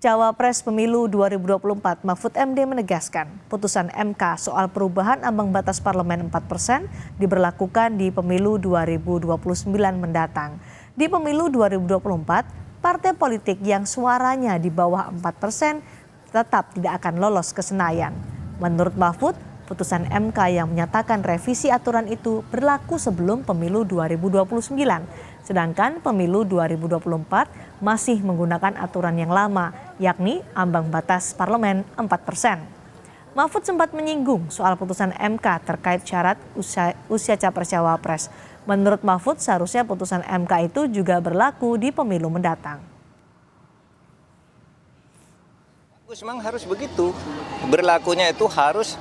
Cawapres Pemilu 2024 Mahfud MD menegaskan putusan MK soal perubahan ambang batas parlemen 4% diberlakukan di Pemilu 2029 mendatang. Di Pemilu 2024, partai politik yang suaranya di bawah 4% tetap tidak akan lolos ke Senayan. Menurut Mahfud, putusan MK yang menyatakan revisi aturan itu berlaku sebelum Pemilu 2029. Sedangkan Pemilu 2024 masih menggunakan aturan yang lama, yakni ambang batas parlemen 4%. Mahfud sempat menyinggung soal putusan MK terkait syarat usia capres-cawapres. Menurut Mahfud, seharusnya putusan MK itu juga berlaku di pemilu mendatang. Memang harus begitu, berlakunya itu harus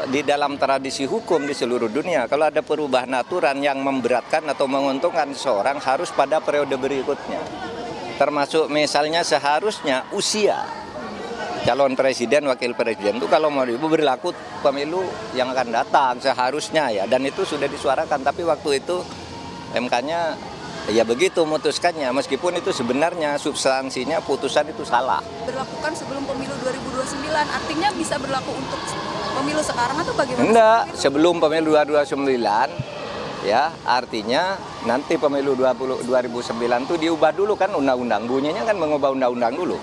di dalam tradisi hukum di seluruh dunia. Kalau ada perubahan aturan yang memberatkan atau menguntungkan seseorang harus pada periode berikutnya. Termasuk misalnya seharusnya usia calon presiden, wakil presiden itu kalau mau berlaku pemilu yang akan datang seharusnya ya. Dan itu sudah disuarakan, tapi waktu itu MK-nya ya begitu memutuskannya, meskipun itu sebenarnya substansinya putusan itu salah. Berlakukan sebelum pemilu 2029, artinya bisa berlaku untuk pemilu sekarang atau bagaimana? Enggak, sebelum pemilu 2029 ya, artinya nanti pemilu 2009 itu diubah dulu kan undang-undang, bunyinya kan mengubah undang-undang dulu.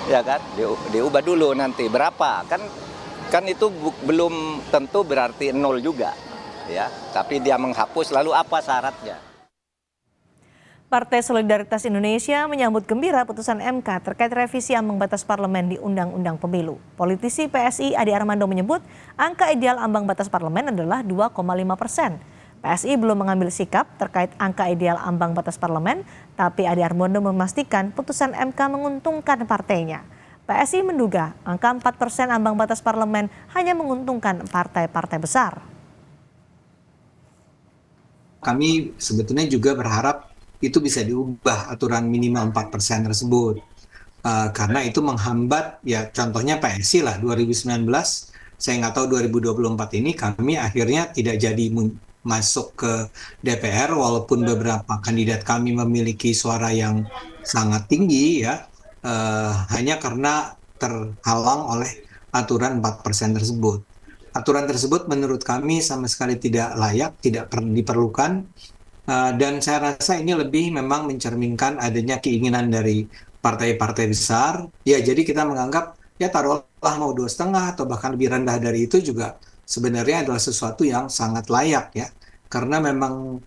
Ya kan? Diubah dulu nanti berapa? Kan itu belum tentu berarti nol juga. Ya, tapi dia menghapus, lalu apa syaratnya? Partai Solidaritas Indonesia menyambut gembira putusan MK terkait revisi ambang batas parlemen di Undang-Undang Pemilu. Politisi PSI Adi Armando menyebut angka ideal ambang batas parlemen adalah 2,5%. PSI belum mengambil sikap terkait angka ideal ambang batas parlemen, tapi Adi Armando memastikan putusan MK menguntungkan partainya. PSI menduga angka 4% ambang batas parlemen hanya menguntungkan partai-partai besar. Kami sebetulnya juga berharap itu bisa diubah aturan minimal 4% tersebut. Karena itu menghambat, ya contohnya PSI lah 2019, saya nggak tahu 2024 ini kami akhirnya tidak jadi masuk ke DPR walaupun beberapa kandidat kami memiliki suara yang sangat tinggi ya, hanya karena terhalang oleh aturan 4% tersebut. Aturan tersebut menurut kami sama sekali tidak layak, tidak diperlukan. Dan saya rasa ini lebih memang mencerminkan adanya keinginan dari partai-partai besar. Ya, jadi kita menganggap ya taruhlah mau 2,5 atau bahkan lebih rendah dari itu juga sebenarnya adalah sesuatu yang sangat layak ya. Karena memang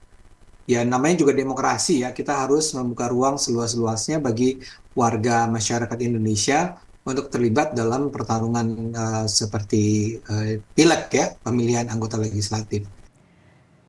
ya namanya juga demokrasi ya, kita harus membuka ruang seluas-luasnya bagi warga masyarakat Indonesia untuk terlibat dalam pertarungan seperti pileg ya, pemilihan anggota legislatif.